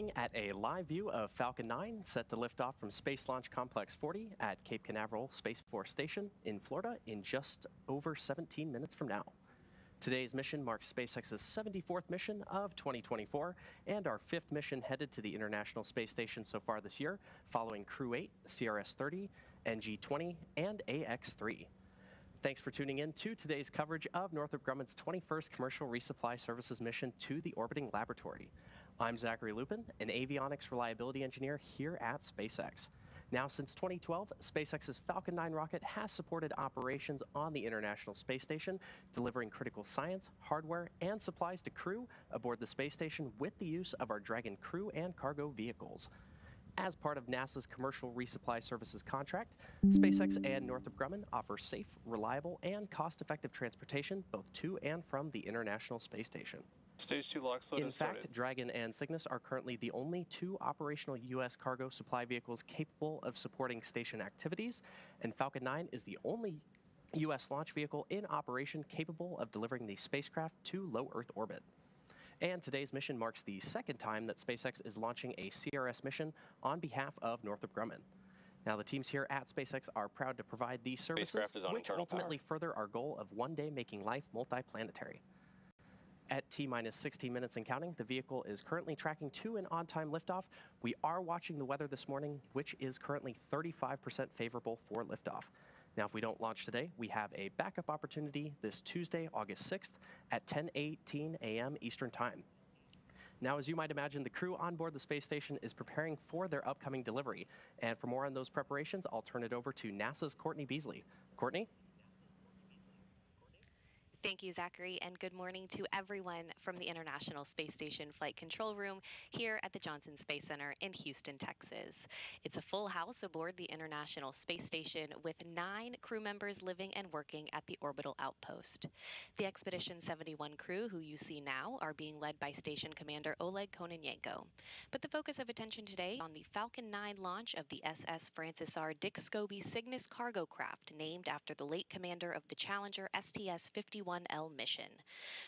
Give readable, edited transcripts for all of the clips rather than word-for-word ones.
looking at a live view of Falcon 9 set to lift off from Space Launch Complex 40 at Cape Canaveral Space Force Station in Florida in just over 17 minutes from now. Today's mission marks SpaceX's 74th mission of 2024 and our 5th mission headed to the International Space Station so far this year, following Crew 8, CRS-30, NG-20, and AX-3. Thanks for tuning in to today's coverage of Northrop Grumman's 21st Commercial Resupply Services mission to the orbiting laboratory. I'm Zachary Lupin, an avionics reliability engineer here at SpaceX. Now, since 2012, SpaceX's Falcon 9 rocket has supported operations on the International Space Station, delivering critical science, hardware, and supplies to crew aboard the space station with the use of our Dragon crew and cargo vehicles. As part of NASA's Commercial Resupply Services contract, SpaceX and Northrop Grumman offer safe, reliable, and cost-effective transportation both to and from the International Space Station. Stage 2 lock flow. In fact, Dragon and Cygnus are currently the only two operational U.S. cargo supply vehicles capable of supporting station activities, and Falcon 9 is the only U.S. launch vehicle in operation capable of delivering the spacecraft to low Earth orbit. And today's mission marks the second time that SpaceX is launching a CRS mission on behalf of Northrop Grumman. Now, the teams here at SpaceX are proud to provide these services, which ultimately further our goal of one day making life multiplanetary. At T-minus 16 minutes and counting, the vehicle is currently tracking to an on-time liftoff. We are watching the weather this morning, which is currently 35% favorable for liftoff. Now, if we don't launch today, we have a backup opportunity this Tuesday, August 6th at 10:18 a.m. Eastern Time. Now, as you might imagine, the crew on board the space station is preparing for their upcoming delivery. And for more on those preparations, I'll turn it over to NASA's Courtney Beasley. Courtney? Thank you, Zachary, and good morning to everyone from the International Space Station Flight Control Room here at the Johnson Space Center in Houston, Texas. It's a full house aboard the International Space Station with 9 crew members living and working at the orbital outpost. The Expedition 71 crew, who you see now, are being led by Station Commander Oleg Kononenko. But the focus of attention today on the Falcon 9 launch of the SS Francis R. Dick Scobie Cygnus cargo craft, named after the late commander of the Challenger STS-51 L mission.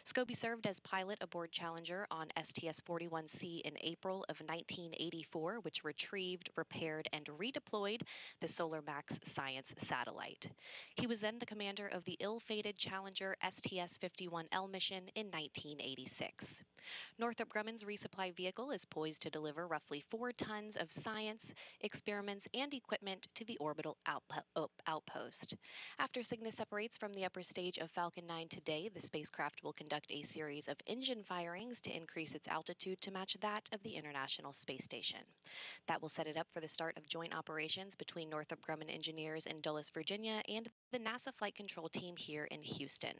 Scobie served as pilot aboard Challenger on STS-41C in April of 1984, which retrieved, repaired, and redeployed the Solar Max Science satellite. He was then the commander of the ill-fated Challenger STS-51L mission in 1986. Northrop Grumman's resupply vehicle is poised to deliver roughly 4 tons of science, experiments, and equipment to the orbital outpost. After Cygnus separates from the upper stage of Falcon 9 today, the spacecraft will conduct a series of engine firings to increase its altitude to match that of the International Space Station. That will set it up for the start of joint operations between Northrop Grumman engineers in Dulles, Virginia, and the NASA Flight Control team here in Houston.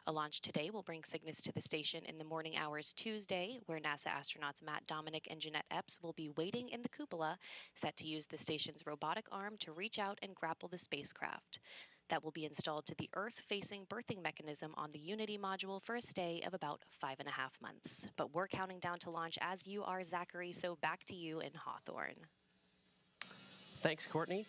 A launch today will bring Cygnus to the station in the morning hours Tuesday, where NASA astronauts Matt Dominic and Jeanette Epps will be waiting in the cupola, set to use the station's robotic arm to reach out and grapple the spacecraft. That will be installed to the Earth-facing berthing mechanism on the Unity module for a stay of about 5.5 months. But we're counting down to launch as you are, Zachary, so back to you in Hawthorne. Thanks, Courtney.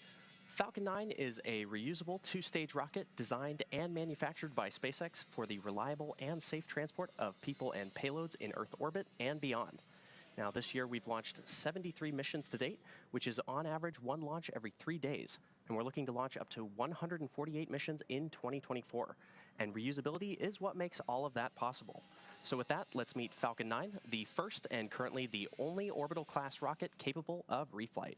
Falcon 9 is a reusable 2-stage rocket designed and manufactured by SpaceX for the reliable and safe transport of people and payloads in Earth orbit and beyond. Now, this year we've launched 73 missions to date, which is on average 1 launch every 3 days. And we're looking to launch up to 148 missions in 2024. And reusability is what makes all of that possible. So with that, let's meet Falcon 9, the first and currently the only orbital class rocket capable of reflight.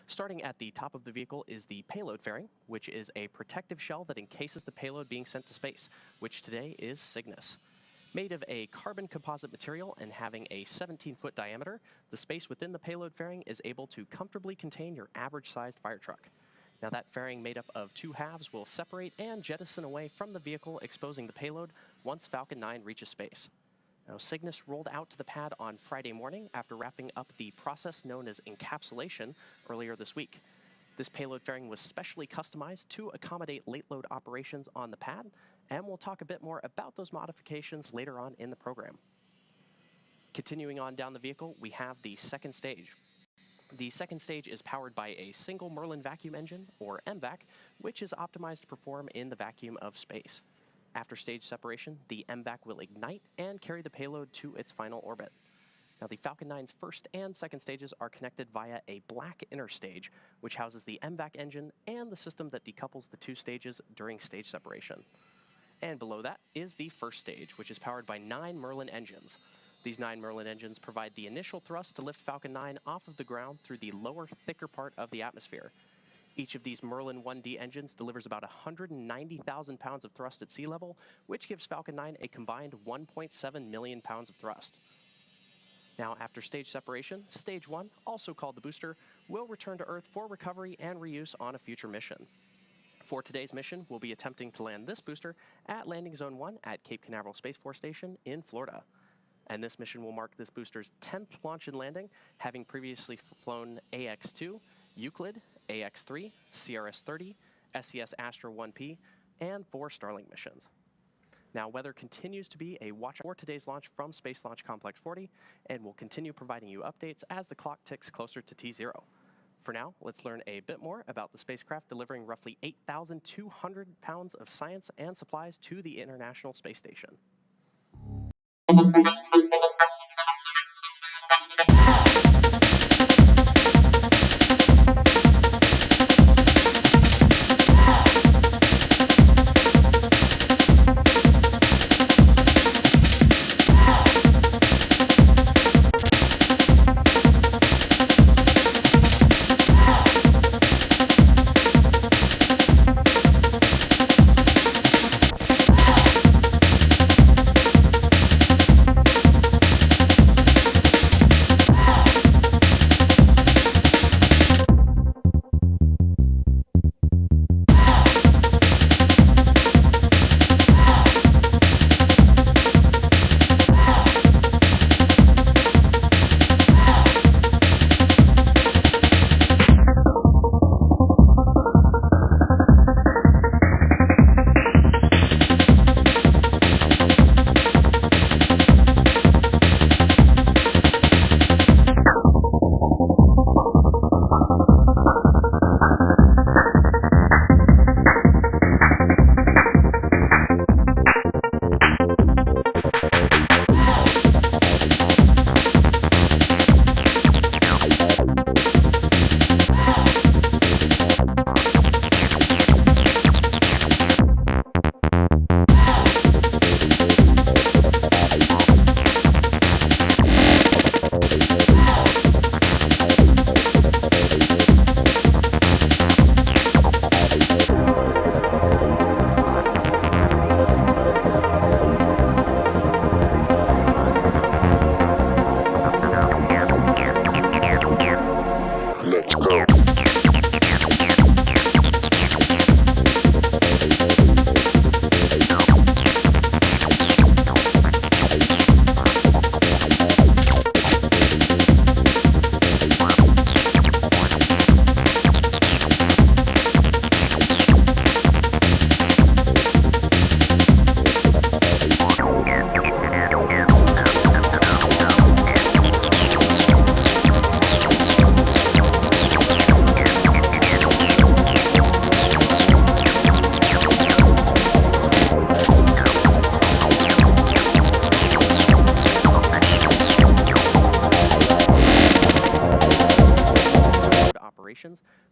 Starting at the top of the vehicle is the payload fairing, which is a protective shell that encases the payload being sent to space, which today is Cygnus. Made of a carbon composite material and having a 17-foot diameter, the space within the payload fairing is able to comfortably contain your average-sized fire truck. Now, that fairing made up of 2 halves will separate and jettison away from the vehicle, exposing the payload once Falcon 9 reaches space. Now, Cygnus rolled out to the pad on Friday morning after wrapping up the process known as encapsulation earlier this week. This payload fairing was specially customized to accommodate late load operations on the pad, and we'll talk a bit more about those modifications later on in the program. Continuing on down the vehicle, we have the second stage. The second stage is powered by a single Merlin vacuum engine, or MVAC, which is optimized to perform in the vacuum of space. After stage separation, the MVAC will ignite and carry the payload to its final orbit. Now, the Falcon 9's first and second stages are connected via a black inner stage, which houses the MVAC engine and the system that decouples the two stages during stage separation. And below that is the first stage, which is powered by 9 Merlin engines. These 9 Merlin engines provide the initial thrust to lift Falcon 9 off of the ground through the lower, thicker part of the atmosphere. Each of these Merlin 1D engines delivers about 190,000 pounds of thrust at sea level, which gives Falcon 9 a combined 1.7 million pounds of thrust. Now, after stage separation, Stage 1, also called the booster, will return to Earth for recovery and reuse on a future mission. For today's mission, we'll be attempting to land this booster at Landing Zone 1 at Cape Canaveral Space Force Station in Florida. And this mission will mark this booster's 10th launch and landing, having previously flown AX-2, Euclid, AX-3, CRS-30, SES ASTRA 1P, and 4 Starlink missions. Now, weather continues to be a watch for today's launch from Space Launch Complex 40, and we'll continue providing you updates as the clock ticks closer to T0. For now, let's learn a bit more about the spacecraft delivering roughly 8,200 pounds of science and supplies to the International Space Station.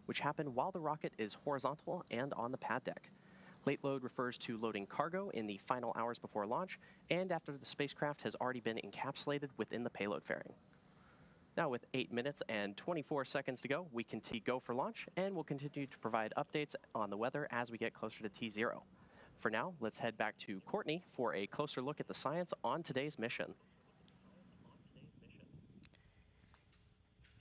Which happen while the rocket is horizontal and on the pad deck. Late load refers to loading cargo in the final hours before launch and after the spacecraft has already been encapsulated within the payload fairing. Now, with 8 minutes and 24 seconds to go, we can go for launch, and we'll continue to provide updates on the weather as we get closer to T0. For now, let's head back to Courtney for a closer look at the science on today's mission.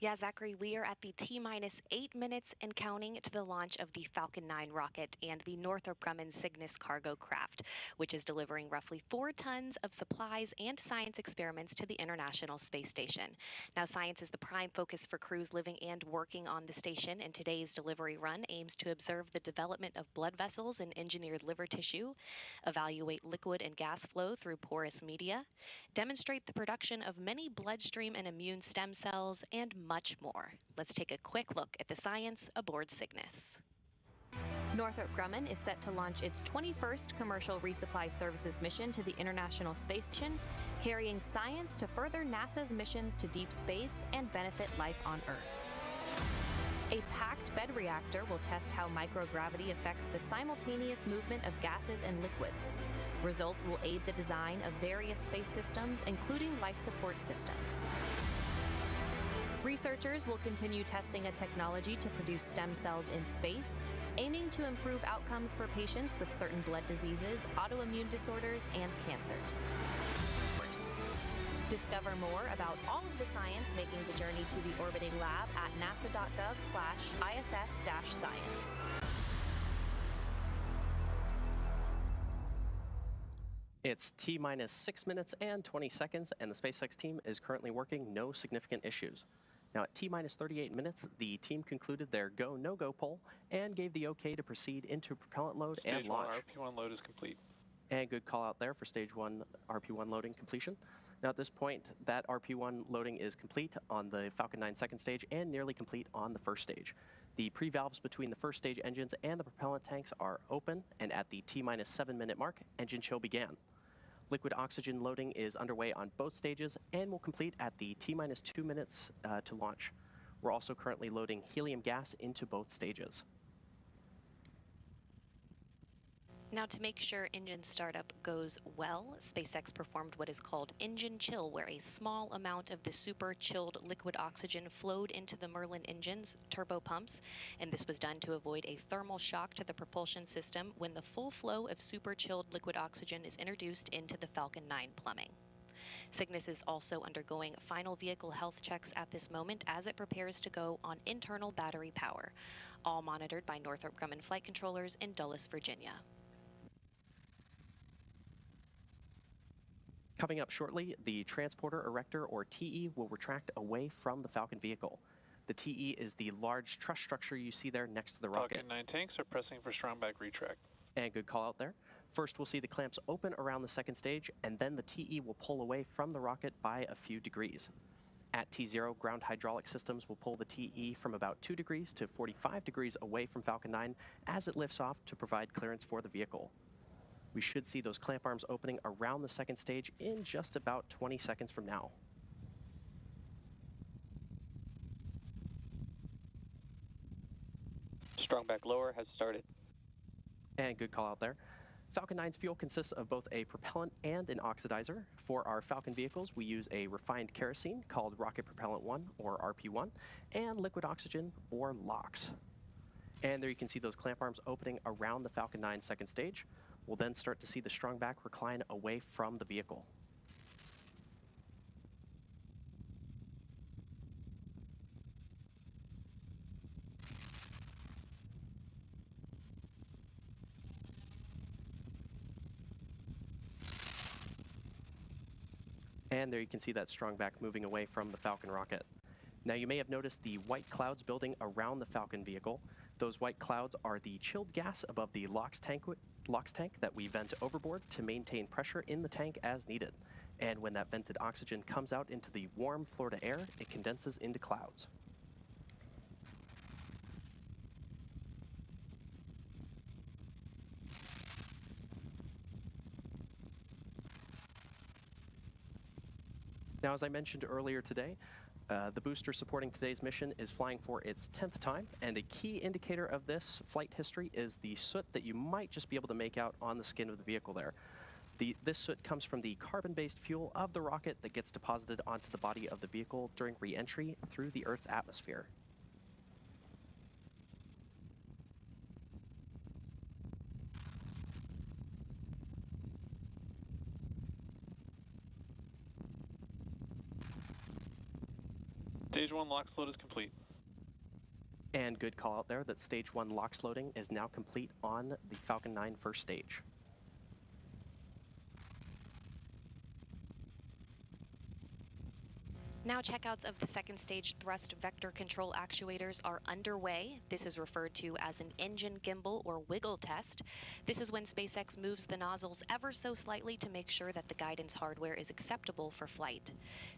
Yeah, Zachary, we are at the T-minus 8 minutes and counting to the launch of the Falcon 9 rocket and the Northrop Grumman Cygnus cargo craft, which is delivering roughly 4 tons of supplies and science experiments to the International Space Station. Now, science is the prime focus for crews living and working on the station, and today's delivery run aims to observe the development of blood vessels and engineered liver tissue, evaluate liquid and gas flow through porous media, demonstrate the production of many bloodstream and immune stem cells, and much more. Let's take a quick look at the science aboard Cygnus. Northrop Grumman is set to launch its 21st commercial resupply services mission to the International Space Station, carrying science to further NASA's missions to deep space and benefit life on Earth. A packed bed reactor will test how microgravity affects the simultaneous movement of gases and liquids. Results will aid the design of various space systems, including life support systems. Researchers will continue testing a technology to produce stem cells in space, aiming to improve outcomes for patients with certain blood diseases, autoimmune disorders, and cancers. Discover more about all of the science making the journey to the orbiting lab at nasa.gov/ISS-science. It's T-minus 6 minutes and 20 seconds, and the SpaceX team is currently working no significant issues. Now, at T-minus 38 minutes, the team concluded their go, no-go poll and gave the OK to proceed into propellant load and launch. Stage 1 RP1 load is complete. And good call out there for Stage 1 RP1 loading completion. Now, at this point, that RP1 loading is complete on the Falcon 9 second stage and nearly complete on the first stage. The pre-valves between the first stage engines and the propellant tanks are open, and at the T-minus 7 minute mark, engine chill began. Liquid oxygen loading is underway on both stages and will complete at the T-minus 2 minutes to launch. We're also currently loading helium gas into both stages. Now, to make sure engine startup goes well, SpaceX performed what is called engine chill, where a small amount of the super chilled liquid oxygen flowed into the Merlin engine's turbo pumps, and this was done to avoid a thermal shock to the propulsion system when the full flow of super chilled liquid oxygen is introduced into the Falcon 9 plumbing. Cygnus is also undergoing final vehicle health checks at this moment as it prepares to go on internal battery power, all monitored by Northrop Grumman flight controllers in Dulles, Virginia. Coming up shortly, the transporter erector, or TE, will retract away from the Falcon vehicle. The TE is the large truss structure you see there next to the rocket. Falcon 9 tanks are pressing for strong back retract. And good call out there. First, we'll see the clamps open around the second stage, and then the TE will pull away from the rocket by a few degrees. At T0, ground hydraulic systems will pull the TE from about 2 degrees to 45 degrees away from Falcon 9 as it lifts off to provide clearance for the vehicle. We should see those clamp arms opening around the second stage in just about 20 seconds from now. Strong back lower has started. And good call out there. Falcon 9's fuel consists of both a propellant and an oxidizer. For our Falcon vehicles, we use a refined kerosene called Rocket Propellant 1, or RP1, and liquid oxygen, or LOX. And there you can see those clamp arms opening around the Falcon 9 second stage. We'll then start to see the strong back recline away from the vehicle. And there you can see that strong back moving away from the Falcon rocket. Now, you may have noticed the white clouds building around the Falcon vehicle. Those white clouds are the chilled gas above the LOX tank that we vent overboard to maintain pressure in the tank as needed. And when that vented oxygen comes out into the warm Florida air, it condenses into clouds. Now, as I mentioned earlier today, the booster supporting today's mission is flying for its 10th time, and a key indicator of this flight history is the soot that you might just be able to make out on the skin of the vehicle there. This soot comes from the carbon-based fuel of the rocket that gets deposited onto the body of the vehicle during re-entry through the Earth's atmosphere. Stage 1 LOX load is complete. And good call out there that Stage 1 LOX loading is now complete on the Falcon 9 first stage. Now checkouts of the second stage thrust vector control actuators are underway. This is referred to as an engine gimbal or wiggle test. This is when SpaceX moves the nozzles ever so slightly to make sure that the guidance hardware is acceptable for flight.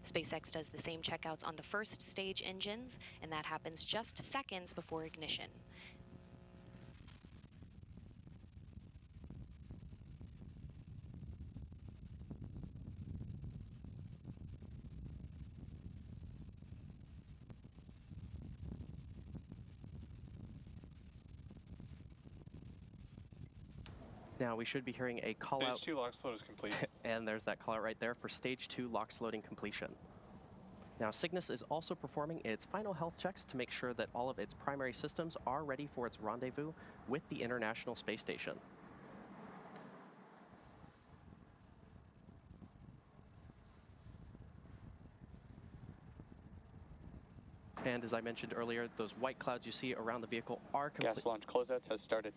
SpaceX does the same checkouts on the first stage engines, and that happens just seconds before ignition. Now we should be hearing a call out, Stage 2 LOX load is complete. and there's that call out right there for Stage 2 LOX loading completion. Now Cygnus is also performing its final health checks to make sure that all of its primary systems are ready for its rendezvous with the International Space Station. And as I mentioned earlier, those white clouds you see around the vehicle are complete. Gas launch closeouts has started.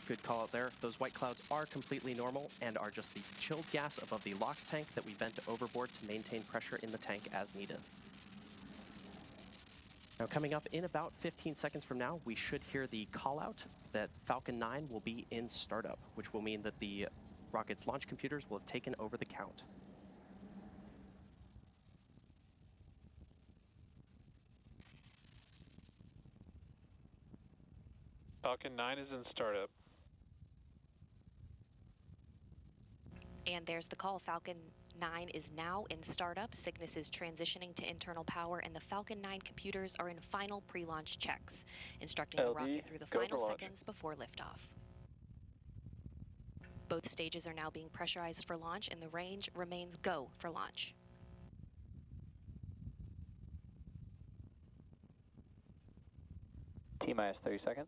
Good call out there. Those white clouds are completely normal and are just the chilled gas above the LOX tank that we vent overboard to maintain pressure in the tank as needed. Now coming up in about 15 seconds from now, we should hear the call out that Falcon 9 will be in startup, which will mean that the rocket's launch computers will have taken over the count. Falcon 9 is in startup. And there's the call. Falcon 9 is now in startup. Cygnus is transitioning to internal power, and the Falcon 9 computers are in final pre-launch checks, instructing the LD, rocket through the go for final launch. seconds before liftoff. Both stages are now being pressurized for launch, and the range remains go for launch. T-minus 30 seconds.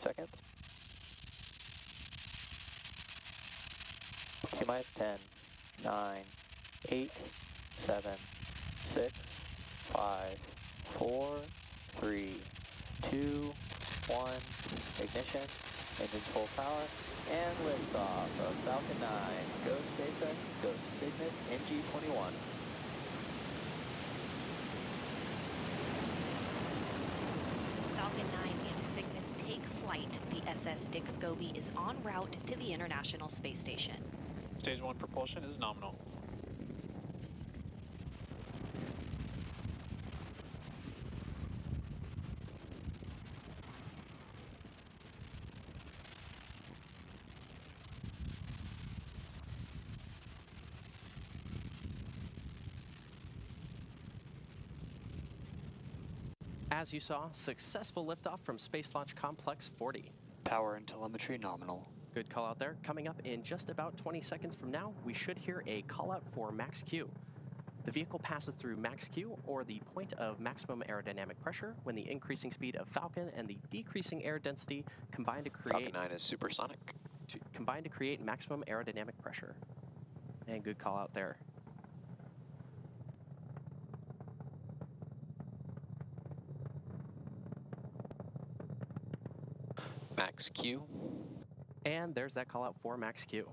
Seconds. T-minus 10, 9, 8, 7, 6, 5, 4, 3, 2, 1, ignition, engines full power, and liftoff of Falcon 9. Go SpaceX, go Cygnus NG-21. Falcon 9 and Cygnus take flight. The SS Dick Scobie is en route to the International Space Station. Stage 1 propulsion is nominal. As you saw, successful liftoff from Space Launch Complex 40. Power and telemetry nominal. Good call out there. Coming up in just about 20 seconds from now, we should hear a call out for max Q. The vehicle passes through max Q, or the point of maximum aerodynamic pressure, when the increasing speed of Falcon and the decreasing air density combine to create Falcon 9 is supersonic. combine to create maximum aerodynamic pressure. And good call out there. Max Q. And there's that call out for max Q.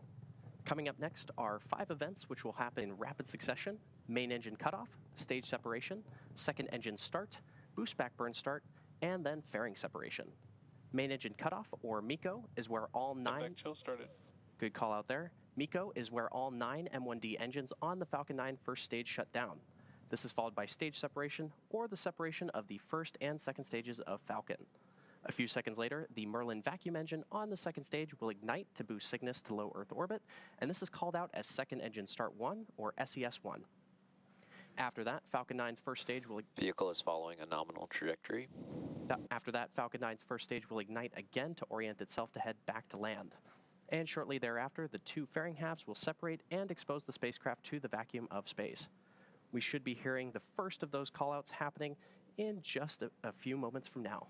Coming up next are 5 events which will happen in rapid succession: main engine cutoff, stage separation, second engine start, boost back burn start, and then fairing separation. Main engine cutoff, or MECO, is where all 9... Chill started. Good call out there. MECO is where all 9 M1D engines on the Falcon 9 first stage shut down. This is followed by stage separation, or the separation of the first and second stages of Falcon. A few seconds later, the Merlin vacuum engine on the second stage will ignite to boost Cygnus to low Earth orbit, and this is called out as Second Engine Start 1, or SES-1. After that, Falcon 9's first stage will... Vehicle is following a nominal trajectory. After that, Falcon 9's first stage will ignite again to orient itself to head back to land. And shortly thereafter, the 2 fairing halves will separate and expose the spacecraft to the vacuum of space. We should be hearing the first of those callouts happening in just a few moments from now.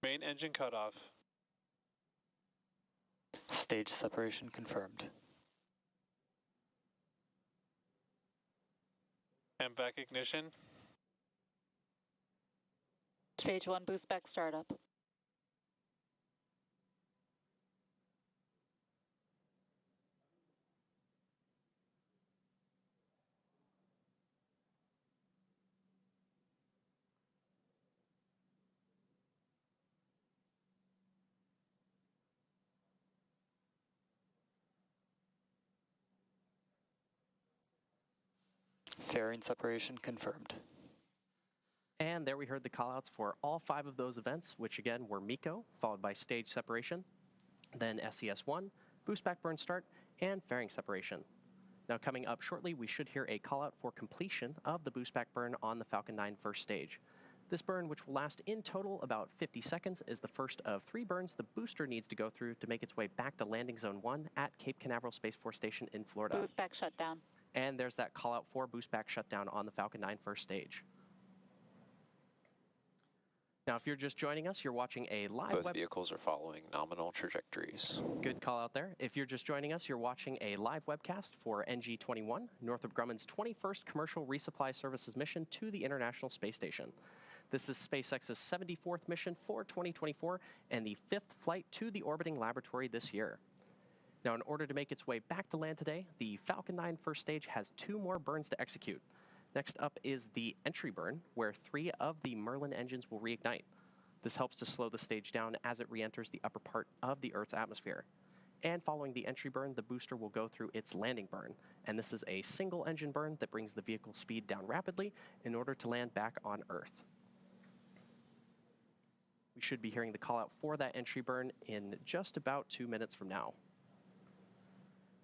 Main engine cutoff. Stage separation confirmed. And back ignition. Stage 1 boost back startup. Fairing separation confirmed. And there we heard the callouts for all 5 of those events, which again were MECO, followed by stage separation, then SES-1, boost back burn start, and fairing separation. Now coming up shortly, we should hear a callout for completion of the boost back burn on the Falcon 9 first stage. This burn, which will last in total about 50 seconds, is the first of 3 burns the booster needs to go through to make its way back to landing zone 1 at Cape Canaveral Space Force Station in Florida. Boost back shutdown. And there's that callout for boost back shutdown on the Falcon 9 first stage. Now, if you're just joining us, you're watching a live Both vehicles are following nominal trajectories. Good call out there. If you're just joining us, you're watching a live webcast for NG-21, Northrop Grumman's 21st commercial resupply services mission to the International Space Station. This is SpaceX's 74th mission for 2024 and the 5th flight to the orbiting laboratory this year. Now, in order to make its way back to land today, the Falcon 9 first stage has 2 more burns to execute. Next up is the entry burn, where 3 of the Merlin engines will reignite. This helps to slow the stage down as it re-enters the upper part of the Earth's atmosphere. And following the entry burn, the booster will go through its landing burn. And this is a single engine burn that brings the vehicle speed down rapidly in order to land back on Earth. We should be hearing the call out for that entry burn in just about 2 minutes from now.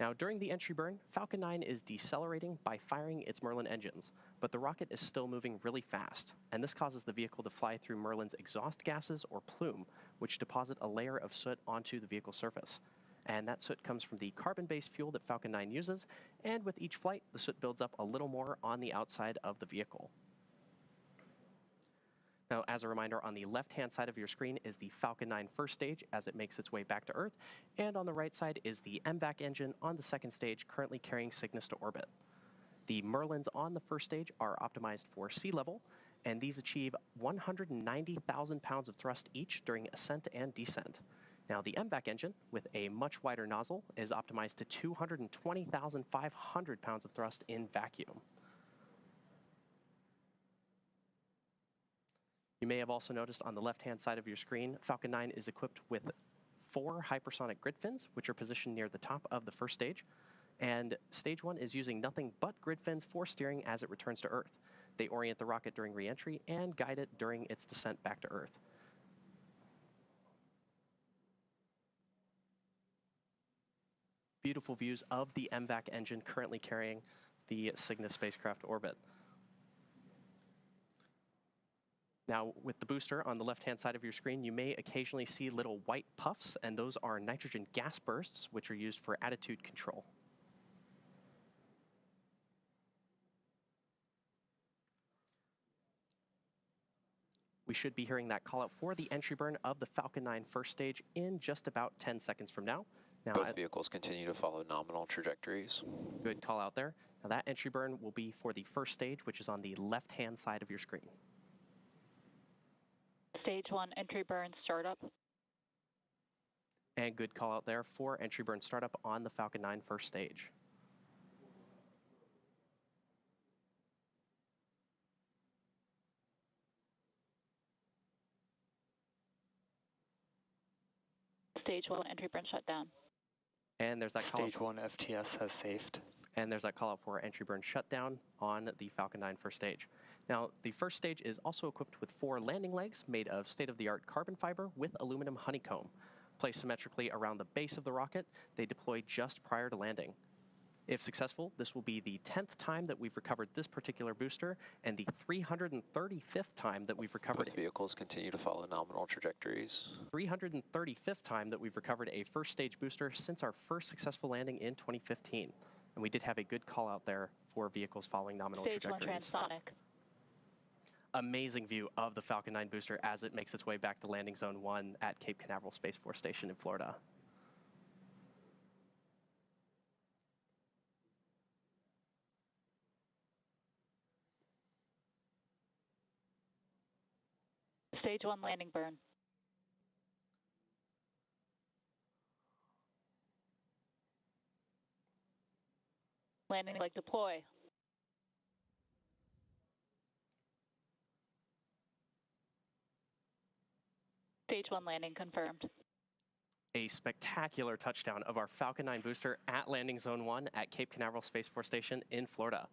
Now, during the entry burn, Falcon 9 is decelerating by firing its Merlin engines, but the rocket is still moving really fast, and this causes the vehicle to fly through Merlin's exhaust gases, or plume, which deposit a layer of soot onto the vehicle's surface. And that soot comes from the carbon-based fuel that Falcon 9 uses, and with each flight, the soot builds up a little more on the outside of the vehicle. Now, as a reminder, on the left-hand side of your screen is the Falcon 9 first stage as it makes its way back to Earth, and on the right side is the MVAC engine on the second stage currently carrying Cygnus to orbit. The Merlins on the first stage are optimized for sea level, and these achieve 190,000 pounds of thrust each during ascent and descent. Now, the MVAC engine, with a much wider nozzle, is optimized to 220,500 pounds of thrust in vacuum. You may have also noticed on the left-hand side of your screen, Falcon 9 is equipped with 4 hypersonic grid fins, which are positioned near the top of the first stage. And stage 1 is using nothing but grid fins for steering as it returns to Earth. They orient the rocket during re-entry and guide it during its descent back to Earth. Beautiful views of the MVAC engine currently carrying the Cygnus spacecraft to orbit. Now, with the booster on the left-hand side of your screen, you may occasionally see little white puffs, and those are nitrogen gas bursts, which are used for attitude control. We should be hearing that call out for the entry burn of the Falcon 9 first stage in just about 10 seconds from now. Both vehicles continue to follow nominal trajectories. Good call out there. Now, that entry burn will be for the first stage, which is on the left-hand side of your screen. Stage 1 entry burn startup. And good call out there for entry burn startup on the Falcon 9 first stage. Stage 1 entry burn shutdown. And there's that call out. Stage 1 FTS has safed. And there's that call out for entry burn shutdown on the Falcon 9 first stage. Now, the first stage is also equipped with 4 landing legs made of state-of-the-art carbon fiber with aluminum honeycomb. Placed symmetrically around the base of the rocket, they deploy just prior to landing. If successful, this will be the 10th time that we've recovered this particular booster and the 335th time that we've recovered. Both vehicles continue to follow nominal trajectories. 335th time that we've recovered a first stage booster since our first successful landing in 2015. And we did have a good call out there for vehicles following nominal trajectories. Stage 1 transonic. Amazing view of the Falcon 9 booster as it makes its way back to landing zone 1 at Cape Canaveral Space Force Station in Florida. Stage 1 landing burn. Landing leg deploy. Stage 1 landing confirmed. A spectacular touchdown of our Falcon 9 booster at landing zone 1 at Cape Canaveral Space Force Station in Florida.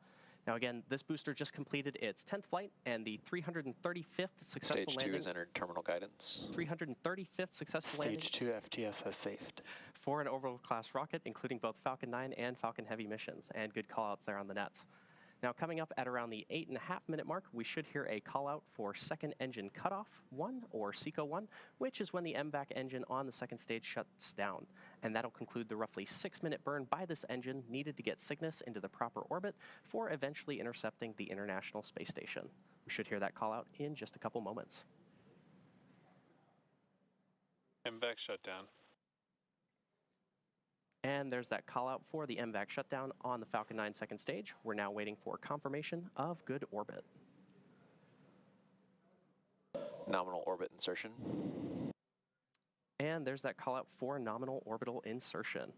Now again, this booster just completed its 10th flight and the 335th successful Stage 2 landing. has entered terminal guidance. 335th successful landing. Stage 2 FTS has safed. For an orbital class rocket, including both Falcon 9 and Falcon Heavy missions, and good callouts there on the nets. Now coming up at around the 8.5-minute mark, we should hear a call out for second engine cutoff 1, or SECO 1, which is when the MVAC engine on the second stage shuts down. And that'll conclude the roughly 6-minute burn by this engine needed to get Cygnus into the proper orbit for eventually intercepting the International Space Station. We should hear that call out in just a couple moments. MVAC shutdown. And there's that call out for the MVAC shutdown on the Falcon 9 second stage. We're now waiting for confirmation of good orbit. Nominal orbit insertion. And there's that call out for nominal orbital insertion.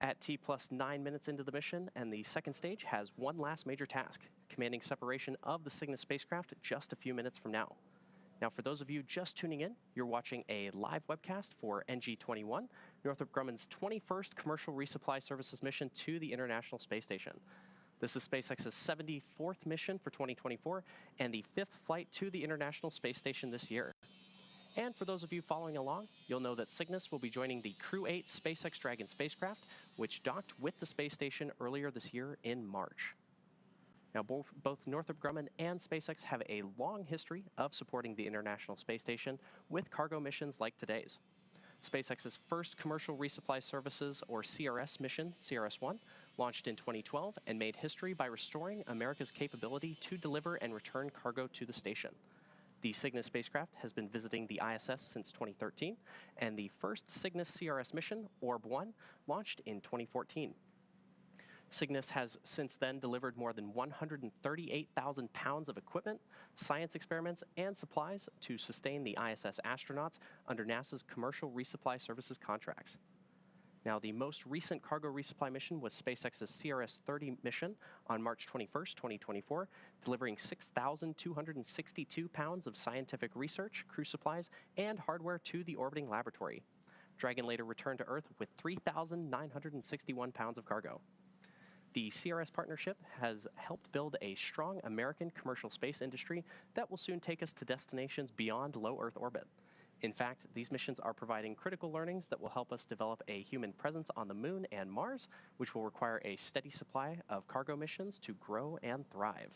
At T plus 9 minutes into the mission, and the second stage has one last major task, commanding separation of the Cygnus spacecraft just a few minutes from now. Now, for those of you just tuning in, you're watching a live webcast for NG-21, Northrop Grumman's 21st commercial resupply services mission to the International Space Station. This is SpaceX's 74th mission for 2024 and the 5th flight to the International Space Station this year. And for those of you following along, you'll know that Cygnus will be joining the Crew 8 SpaceX Dragon spacecraft, which docked with the space station earlier this year in March. Now, both Northrop Grumman and SpaceX have a long history of supporting the International Space Station with cargo missions like today's. SpaceX's first commercial resupply services, or CRS mission, CRS-1, launched in 2012 and made history by restoring America's capability to deliver and return cargo to the station. The Cygnus spacecraft has been visiting the ISS since 2013, and the first Cygnus CRS mission, Orb-1, launched in 2014. Cygnus has since then delivered more than 138,000 pounds of equipment, science experiments, and supplies to sustain the ISS astronauts under NASA's commercial resupply services contracts. Now, the most recent cargo resupply mission was SpaceX's CRS-30 mission on March 21st, 2024, delivering 6,262 pounds of scientific research, crew supplies, and hardware to the orbiting laboratory. Dragon later returned to Earth with 3,961 pounds of cargo. The CRS partnership has helped build a strong American commercial space industry that will soon take us to destinations beyond low Earth orbit. In fact, these missions are providing critical learnings that will help us develop a human presence on the Moon and Mars, which will require a steady supply of cargo missions to grow and thrive.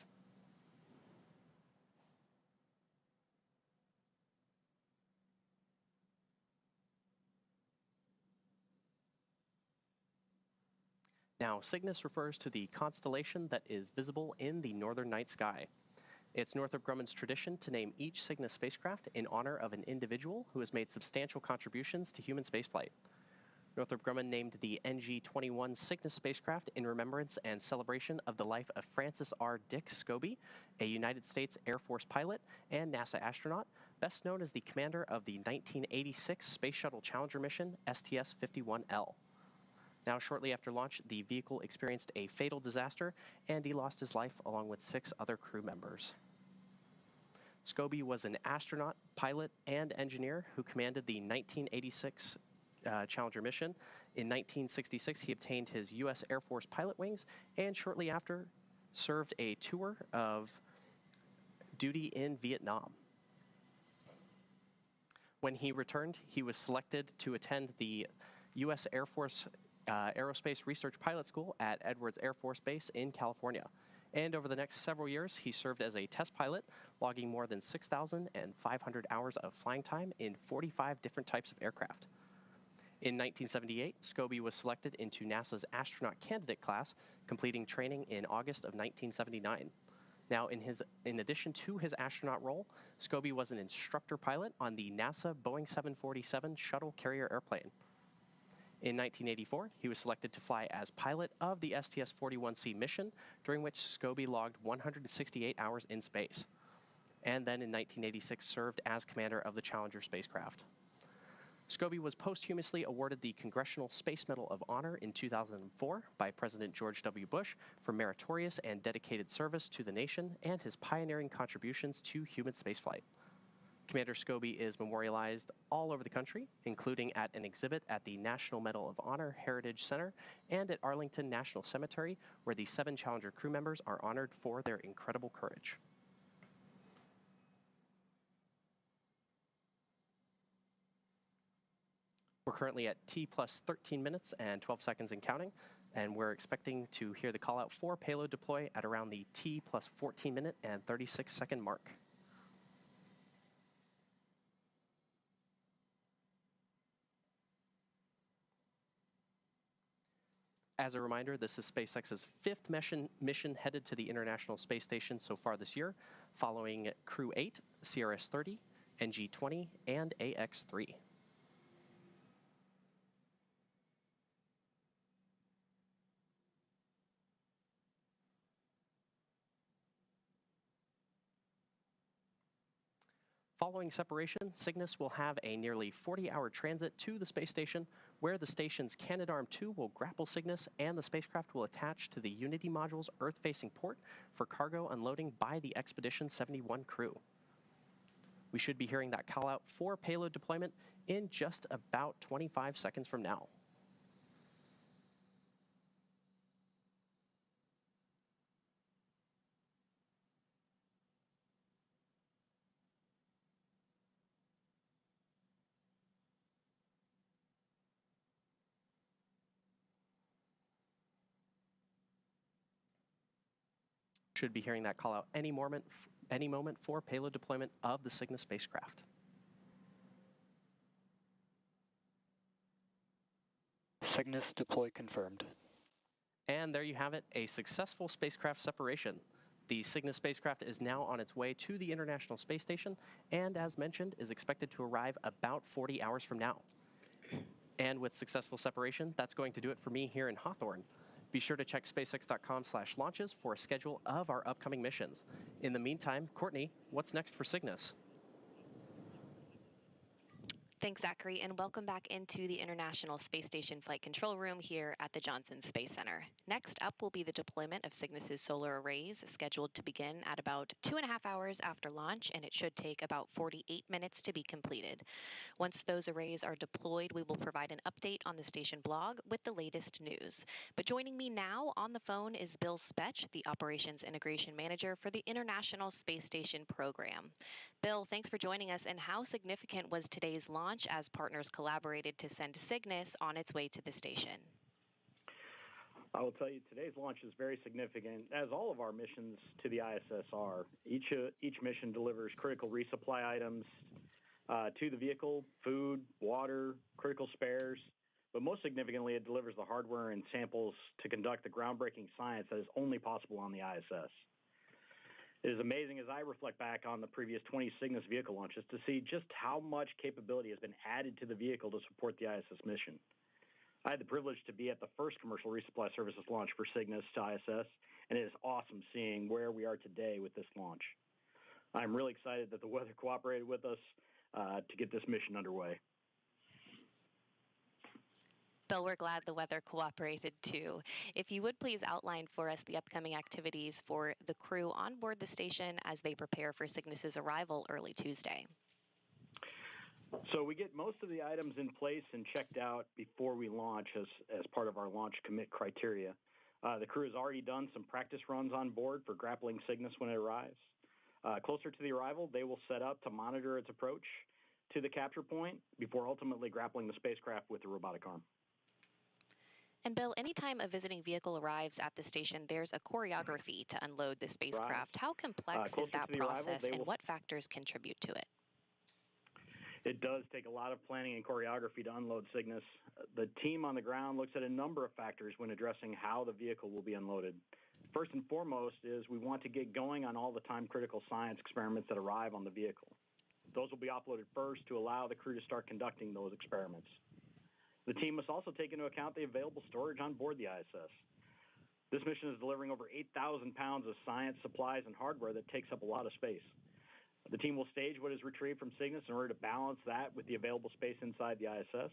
Now, Cygnus refers to the constellation that is visible in the northern night sky. It's Northrop Grumman's tradition to name each Cygnus spacecraft in honor of an individual who has made substantial contributions to human spaceflight. Northrop Grumman named the NG-21 Cygnus spacecraft in remembrance and celebration of the life of Francis R. Dick Scobie, a United States Air Force pilot and NASA astronaut, best known as the commander of the 1986 Space Shuttle Challenger mission, STS-51L. Now, shortly after launch, the vehicle experienced a fatal disaster, and he lost his life along with 6 other crew members. Scobie was an astronaut, pilot, and engineer who commanded the 1986 Challenger mission. In 1966, he obtained his U.S. Air Force pilot wings, and shortly after, served a tour of duty in Vietnam. When he returned, he was selected to attend the U.S. Air Force Aerospace Research Pilot School at Edwards Air Force Base in California. And over the next several years, he served as a test pilot, logging more than 6,500 hours of flying time in 45 different types of aircraft. In 1978, Scobie was selected into NASA's astronaut candidate class, completing training in August of 1979. Now, in addition to his astronaut role, Scobie was an instructor pilot on the NASA Boeing 747 shuttle carrier airplane. In 1984, he was selected to fly as pilot of the STS-41C mission, during which Scobie logged 168 hours in space. And then in 1986, served as commander of the Challenger spacecraft. Scobie was posthumously awarded the Congressional Space Medal of Honor in 2004 by President George W. Bush for meritorious and dedicated service to the nation and his pioneering contributions to human spaceflight. Commander Scobie is memorialized all over the country, including at an exhibit at the National Medal of Honor Heritage Center and at Arlington National Cemetery, where the 7 Challenger crew members are honored for their incredible courage. We're currently at T plus 13 minutes and 12 seconds and counting, and we're expecting to hear the call out for payload deploy at around the T plus 14 minute and 36 second mark. As a reminder, this is SpaceX's 5th mission headed to the International Space Station so far this year, following Crew 8, CRS-30, NG-20, and AX-3. Following separation, Cygnus will have a nearly 40-hour transit to the space station, where the station's Canadarm2 will grapple Cygnus and the spacecraft will attach to the Unity module's Earth-facing port for cargo unloading by the Expedition 71 crew. We should be hearing that call out for payload deployment in just about 25 seconds from now. Should be hearing that call out any moment for payload deployment of the Cygnus spacecraft. Cygnus deploy confirmed. And there you have it, a successful spacecraft separation. The Cygnus spacecraft is now on its way to the International Space Station, and as mentioned, is expected to arrive about 40 hours from now. And with successful separation, that's going to do it for me here in Hawthorne. Be sure to check spacex.com/launches for a schedule of our upcoming missions. In the meantime, Courtney, what's next for Cygnus? Thanks, Zachary, and welcome back into the International Space Station Flight Control Room here at the Johnson Space Center. Next up will be the deployment of Cygnus's solar arrays, scheduled to begin at about 2.5 hours after launch, and it should take about 48 minutes to be completed. Once those arrays are deployed, we will provide an update on the station blog with the latest news. But joining me now on the phone is Bill Spetch, the Operations Integration Manager for the International Space Station program. Bill, thanks for joining us, and how significant was today's launch as partners collaborated to send Cygnus on its way to the station? I will tell you, today's launch is very significant, as all of our missions to the ISS are. Each mission delivers critical resupply items to the vehicle, food, water, critical spares, but most significantly, it delivers the hardware and samples to conduct the groundbreaking science that is only possible on the ISS. It is amazing as I reflect back on the previous 20 Cygnus vehicle launches to see just how much capability has been added to the vehicle to support the ISS mission. I had the privilege to be at the first commercial resupply services launch for Cygnus to ISS, and it is awesome seeing where we are today with this launch. I'm really excited that the weather cooperated with us to get this mission underway. Bill, we're glad the weather cooperated too. If you would please outline for us the upcoming activities for the crew on board the station as they prepare for Cygnus's arrival early Tuesday. So we get most of the items in place and checked out before we launch as part of our launch commit criteria. The crew has already done some practice runs on board for grappling Cygnus when it arrives. Closer to the arrival, they will set up to monitor its approach to the capture point before ultimately grappling the spacecraft with the robotic arm. And Bill, anytime a visiting vehicle arrives at the station, there's a choreography to unload the spacecraft. How complex is that process, and what factors contribute to it? It does take a lot of planning and choreography to unload Cygnus. The team on the ground looks at a number of factors when addressing how the vehicle will be unloaded. First and foremost is we want to get going on all the time-critical science experiments that arrive on the vehicle. Those will be uploaded first to allow the crew to start conducting those experiments. The team must also take into account the available storage on board the ISS. This mission is delivering over 8,000 pounds of science, supplies, and hardware that takes up a lot of space. The team will stage what is retrieved from Cygnus in order to balance that with the available space inside the ISS.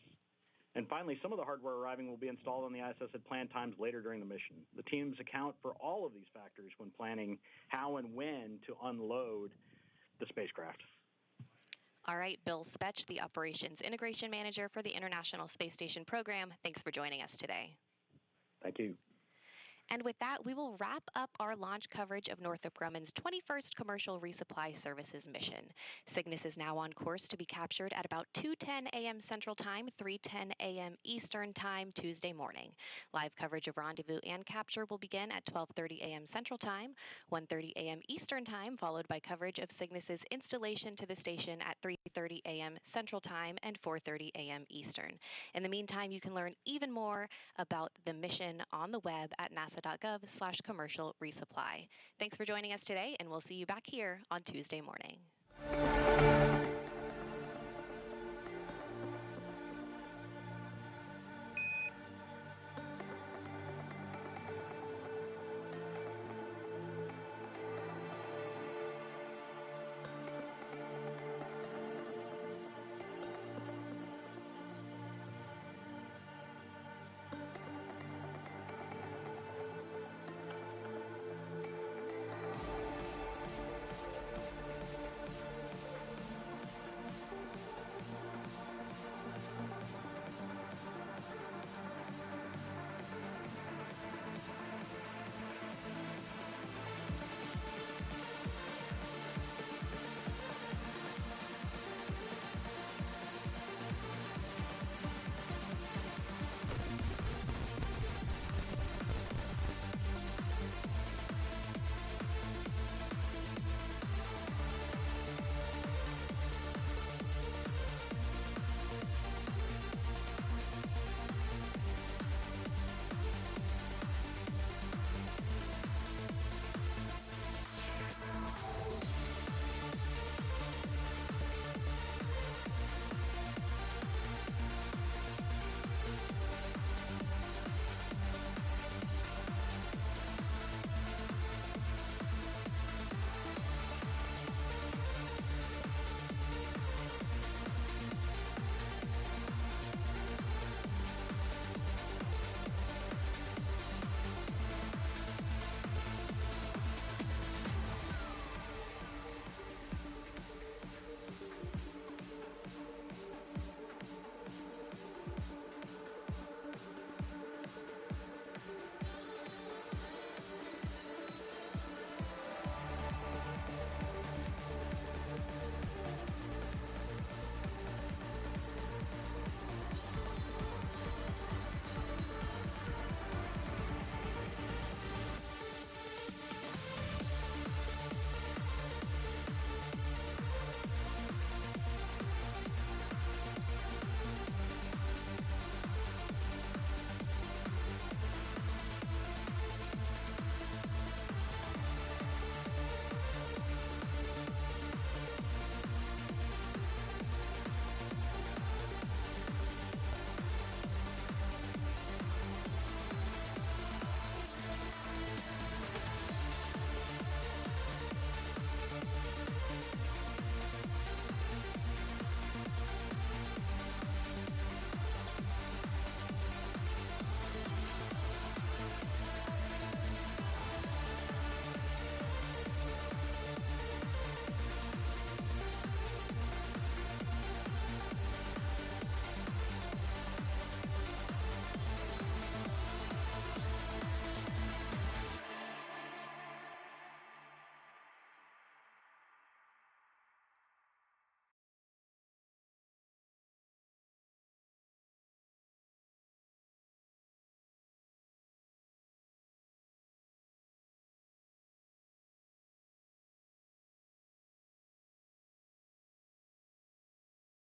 And finally, some of the hardware arriving will be installed on the ISS at planned times later during the mission. The teams account for all of these factors when planning how and when to unload the spacecraft. All right, Bill Spetch, the Operations Integration Manager for the International Space Station program. Thanks for joining us today. Thank you. And with that, we will wrap up our launch coverage of Northrop Grumman's 21st Commercial Resupply Services mission. Cygnus is now on course to be captured at about 2:10 a.m. Central Time, 3:10 a.m. Eastern Time, Tuesday morning. Live coverage of rendezvous and capture will begin at 12:30 a.m. Central Time, 1:30 a.m. Eastern Time, followed by coverage of Cygnus's installation to the station at 3:30 a.m. Central Time and 4:30 a.m. Eastern. In the meantime, you can learn even more about the mission on the web at nasa.gov/commercial resupply. Thanks for joining us today, and we'll see you back here on Tuesday morning.